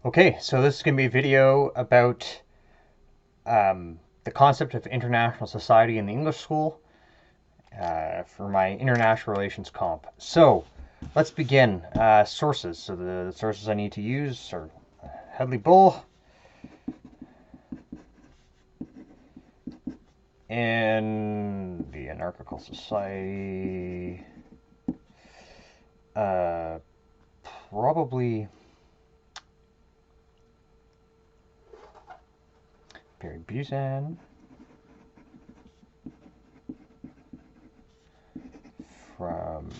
Okay, so this is going to be a video about the concept of international society in the English school for my international relations comp. So let's begin. Sources. So the sources I need to use are Hedley Bull and the Anarchical Society. Probably Barry Buzan. From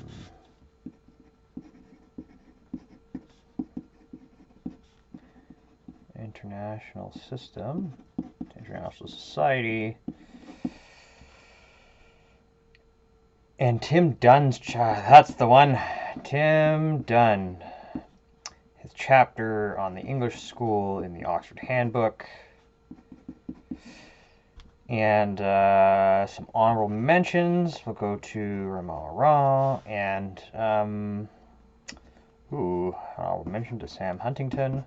International System to International Society. And Tim Dunn's, that's the one. Tim Dunn. His chapter on the English school in the Oxford Handbook. And some honorable mentions. We'll go to Ramal Ra and honorable mention to Sam Huntington.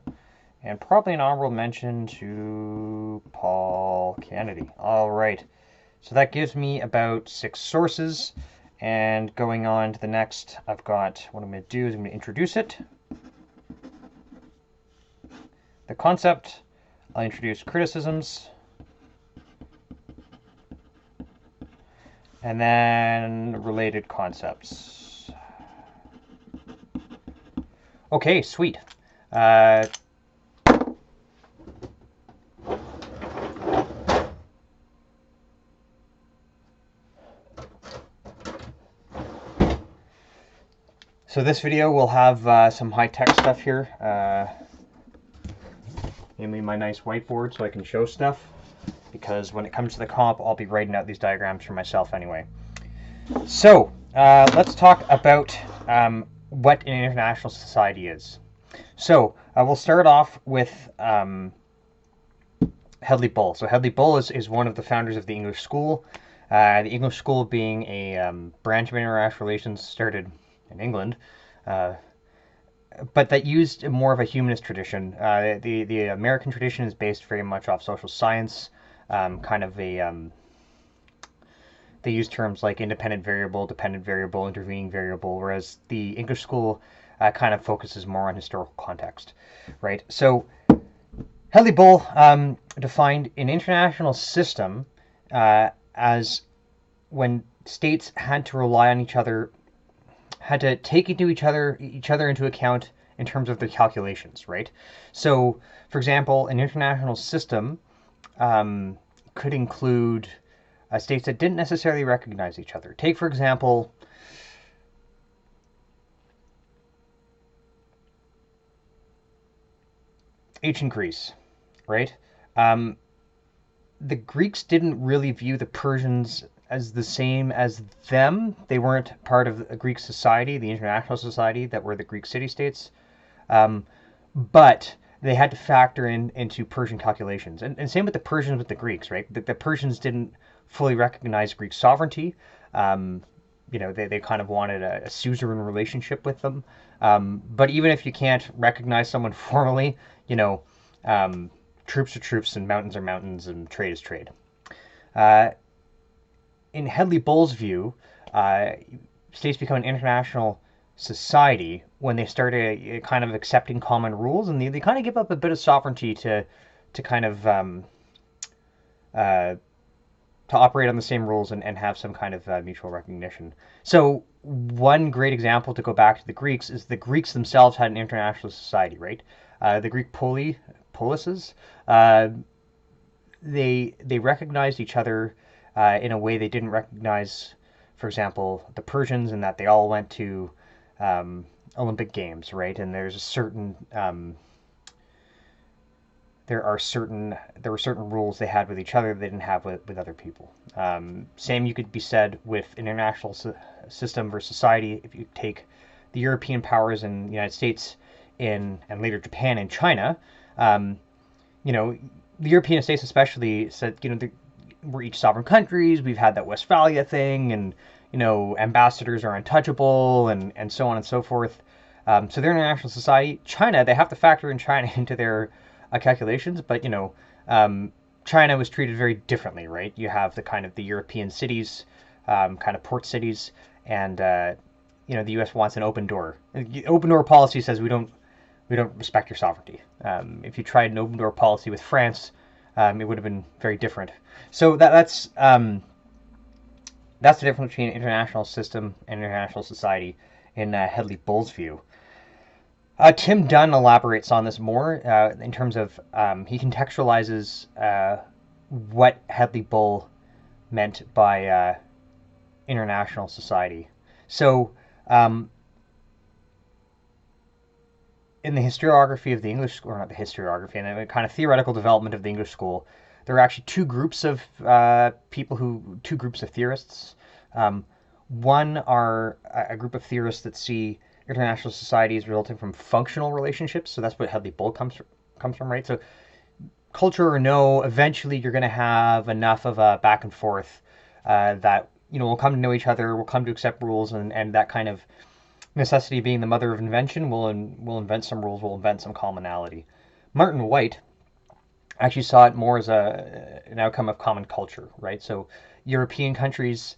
And probably an honorable mention to Paul Kennedy. All right. So that gives me about 6 sources. And going on to the next, I've got, what I'm going to do is I'm going to introduce it. The concept, I'll introduce criticisms. And then related concepts. Okay, sweet. So this video will have some high-tech stuff here, namely my nice whiteboard so I can show stuff, because when it comes to the comp, I'll be writing out these diagrams for myself anyway. So let's talk about what an international society is. So we'll start off with Hedley Bull. So Hedley Bull is one of the founders of the English school. The English school being a branch of international relations started in England, but that used more of a humanist tradition. The American tradition is based very much off social science, kind of a they use terms like independent variable, dependent variable, intervening variable, whereas the English school kind of focuses more on historical context, right? So Hedley Bull defined an international system as when states had to rely on each other, had to take each other into account in terms of their calculations, right? So, for example, an international system could include states that didn't necessarily recognize each other. Take, for example, ancient Greece, right? The Greeks didn't really view the Persians as the same as them. They weren't part of a Greek society, the international society that were the Greek city-states. But they had to factor into Persian calculations. And same with the Persians with the Greeks, right? The Persians didn't fully recognize Greek sovereignty. They kind of wanted a suzerain relationship with them. But even if you can't recognize someone formally, troops are troops and mountains are mountains and trade is trade. In Hedley Bull's view, states become an international society when they start kind of accepting common rules, and they kind of give up a bit of sovereignty to kind of to operate on the same rules and have some kind of mutual recognition. So one great example to go back to the Greeks is the Greeks themselves had an international society, right? The Greek polises, they recognized each other in a way they didn't recognize, for example, the Persians, in that they all went to Olympic Games, right? And there's a certain there were certain rules they had with each other they didn't have with other people. Same could be said with international system versus society. If you take the European powers in the United States and later Japan and China, the European states especially said, we're each sovereign countries. We've had that Westphalia thing, and ambassadors are untouchable, and so on and so forth. So their international society, China, they have to factor in China into their calculations, but China was treated very differently, right? You have the kind of the European cities, kind of port cities, and the U.S. wants an open door. The open door policy says we don't respect your sovereignty. If you tried an open door policy with France, it would have been very different. So that's the difference between international system and international society in Hedley Bull's view. Tim Dunn elaborates on this more in terms of he contextualizes what Hedley Bull meant by international society. So, in the historiography of the English school, or not the historiography, and the kind of theoretical development of the English school, there are actually two groups of two groups of theorists. One are a group of theorists that see international societies resulting from functional relationships. So that's what Hedley Bull comes from, right? So culture or no, eventually you're going to have enough of a back and forth that we'll come to know each other, we'll come to accept rules, and that kind of necessity being the mother of invention, we'll invent some rules, we'll invent some commonality. Martin White actually saw it more as an outcome of common culture, right? So European countries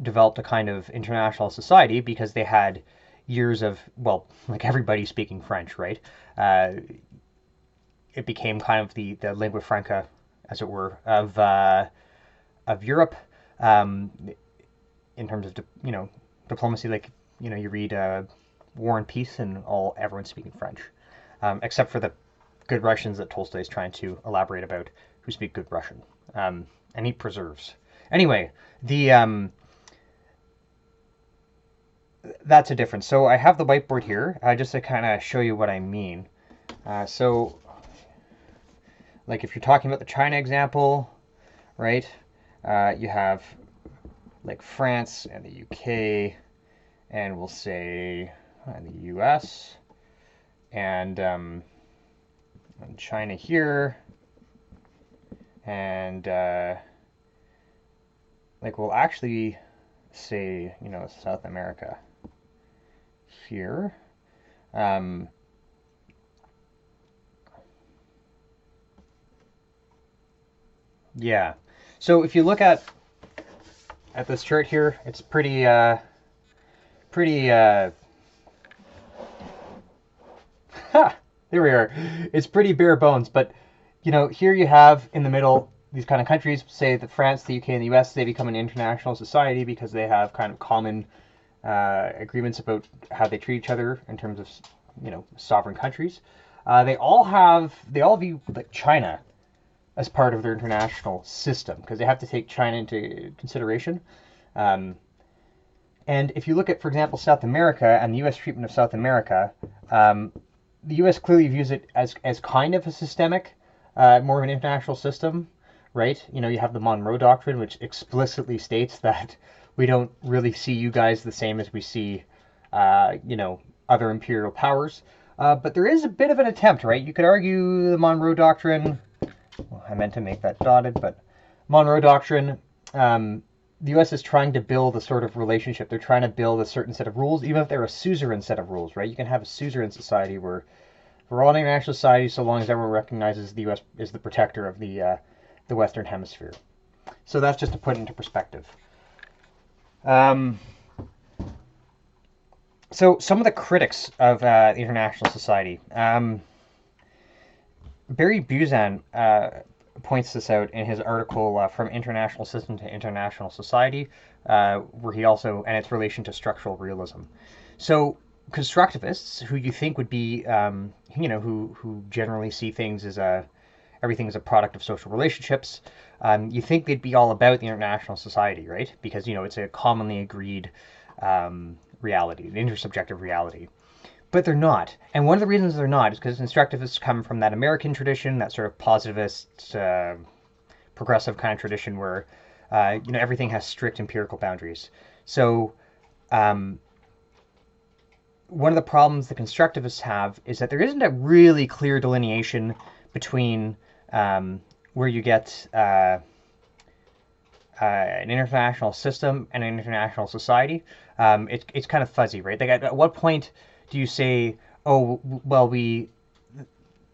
developed a kind of international society because they had years of, well, like everybody speaking French, right? It became kind of the lingua franca, as it were, of Europe in terms of diplomacy. Like you read War and Peace, and everyone's speaking French, except for the good Russians that Tolstoy is trying to elaborate about, who speak good Russian, and eat preserves. Anyway, that's a difference. So I have the whiteboard here, just to kind of show you what I mean. So, like if you're talking about the China example, right? You have like France and the UK, and we'll say the US, and China here, and like we'll actually say South America here. Yeah. So if you look at this chart here, it's pretty there we are. It's pretty bare bones, but here you have in the middle these kind of countries, say that France, the UK, and the US, they become an international society because they have kind of common agreements about how they treat each other in terms of sovereign countries. They all view like China as part of their international system because they have to take China into consideration. And if you look at, for example, South America and the U.S. treatment of South America, the U.S. clearly views it as kind of a systemic, more of an international system, right? You have the Monroe Doctrine, which explicitly states that we don't really see you guys the same as we see, other imperial powers. But there is a bit of an attempt, right? You could argue the Monroe Doctrine. Well, I meant to make that dotted, but Monroe Doctrine. The U.S. is trying to build a sort of relationship. They're trying to build a certain set of rules, even if they're a suzerain set of rules, right? You can have a suzerain society where we're all an international society so long as everyone recognizes the U.S. is the protector of the Western Hemisphere. So that's just to put it into perspective. So some of the critics of international society. Barry Buzan points this out in his article From International System to International Society, where he also, and its relation to structural realism. So constructivists, who you think would be, who generally see things as everything is a product of social relationships, you think they'd be all about the international society, right? Because, it's a commonly agreed reality, an intersubjective reality. But they're not. And one of the reasons they're not is because constructivists come from that American tradition, that sort of positivist, progressive kind of tradition where, everything has strict empirical boundaries. So one of the problems the constructivists have is that there isn't a really clear delineation between where you get an international system and an international society. It's kind of fuzzy, right? Like at what point Do you say, oh, well,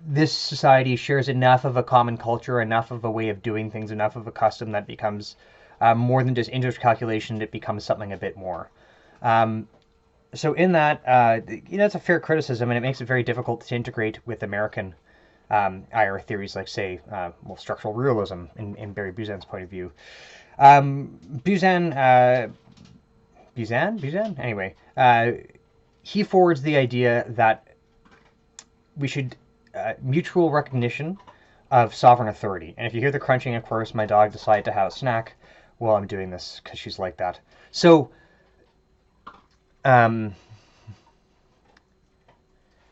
this society shares enough of a common culture, enough of a way of doing things, enough of a custom that becomes more than just interest calculation, it becomes something a bit more. Um, so in that, it's a fair criticism, and it makes it very difficult to integrate with American IR theories, like, say, structural realism in Barry Buzan's point of view. Buzan? Anyway, he forwards the idea that we should mutual recognition of sovereign authority. And if you hear the crunching, of course, my dog decided to have a snack while I'm doing this because she's like that. So,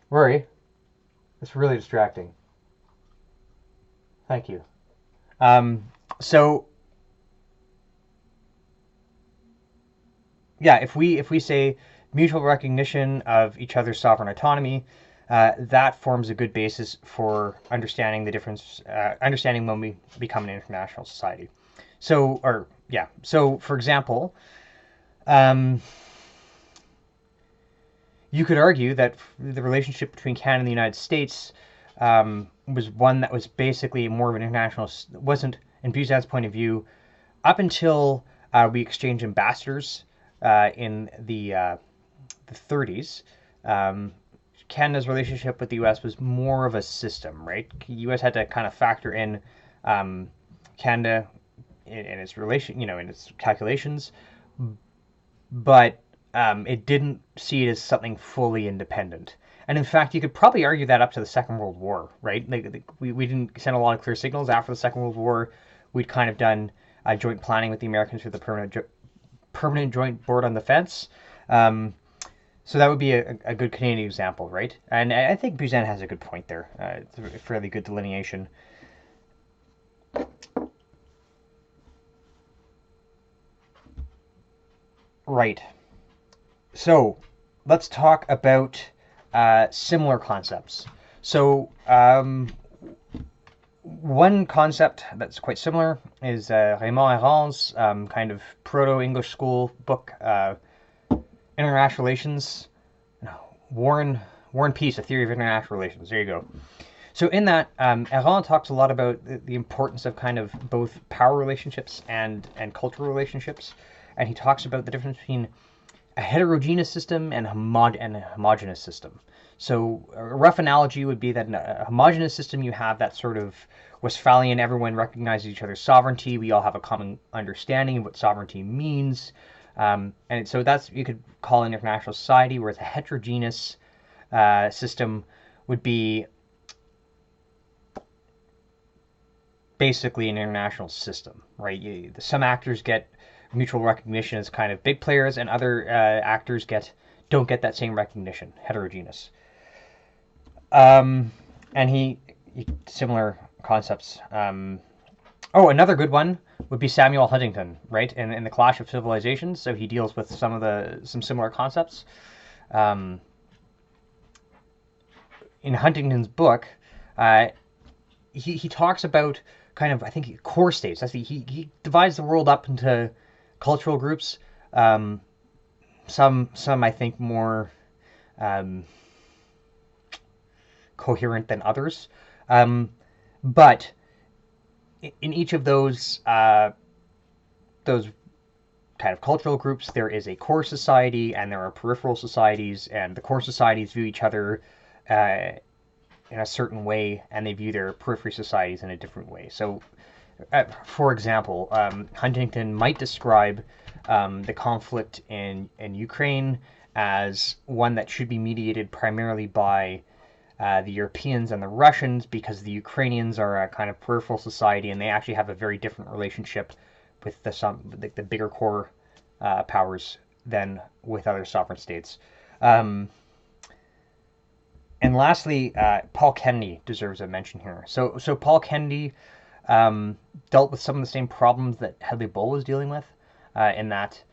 Rory, it's really distracting. Thank you. So, yeah, if we say mutual recognition of each other's sovereign autonomy, that forms a good basis for understanding the difference, understanding when we become an international society. So, for example, you could argue that the relationship between Canada and the United States was one that was basically more of an international, wasn't, in Buzan's point of view, up until we exchanged ambassadors in the 30s. Canada's relationship with the U.S. was more of a system, right? The U.S. had to kind of factor in Canada in its relation, in its calculations, but it didn't see it as something fully independent. And in fact, you could probably argue that up to the Second World War, right? We didn't send a lot of clear signals after the Second World War. We'd kind of done joint planning with the Americans through the Permanent Joint Board on Defense. So that would be a good Canadian example, right? And I think Buzan has a good point there. It's a fairly good delineation. Right. So let's talk about similar concepts. So one concept that's quite similar is Raymond Aron's kind of proto-English school book, International Relations, War and Peace, A Theory of International Relations. There you go. So in that, Aron talks a lot about the importance of kind of both power relationships and cultural relationships, and he talks about the difference between a heterogeneous system and a homogeneous system. So a rough analogy would be that in a homogeneous system, you have that sort of Westphalian, everyone recognizes each other's sovereignty. We all have a common understanding of what sovereignty means. And so that's, you could call an international society, whereas a heterogeneous system would be basically an international system, right? Some actors get mutual recognition as kind of big players, and other actors don't get that same recognition, heterogeneous. And similar concepts. Another good one would be Samuel Huntington, right? In the Clash of Civilizations. So he deals with some similar concepts. In Huntington's book, he talks about kind of, I think, core states. He divides the world up into cultural groups. Some I think more coherent than others. But in each of those kind of cultural groups, there is a core society and there are peripheral societies, and the core societies view each other in a certain way, and they view their periphery societies in a different way. So, for example, Huntington might describe the conflict in Ukraine as one that should be mediated primarily by the Europeans and the Russians, because the Ukrainians are a kind of peripheral society, and they actually have a very different relationship with the bigger core powers than with other sovereign states. And lastly, Paul Kennedy deserves a mention here. So Paul Kennedy dealt with some of the same problems that Hedley Bull was dealing with, in that.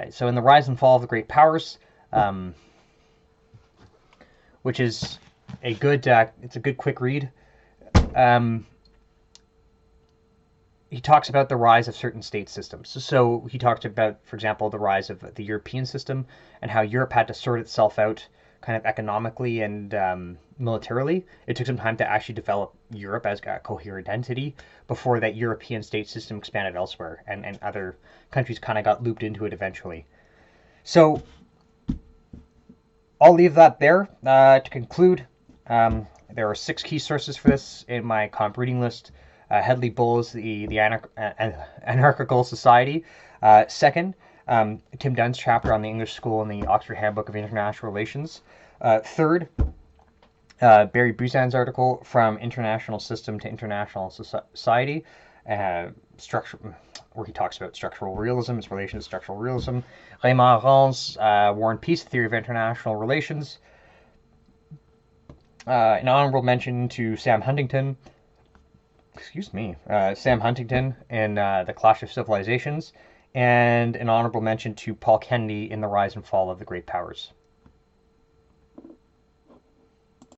So in The Rise and Fall of the Great Powers, which is it's a good quick read. He talks about the rise of certain state systems. So he talked about, for example, the rise of the European system and how Europe had to sort itself out kind of economically and militarily. It took some time to actually develop Europe as a coherent entity before that European state system expanded elsewhere, and other countries kind of got looped into it eventually. So I'll leave that there. To conclude, there are 6 key sources for this in my comp reading list. Hedley Bull's The Anarchical Society. Second, Tim Dunn's chapter on the English School in the Oxford Handbook of International Relations. Third, Barry Buzan's article From International System to International Society, structure, where he talks about structural realism, its relation to structural realism. Raymond Aron's War and Peace, Theory of International Relations. An honorable mention to Sam Huntington in The Clash of Civilizations, and an honorable mention to Paul Kennedy in The Rise and Fall of the Great Powers.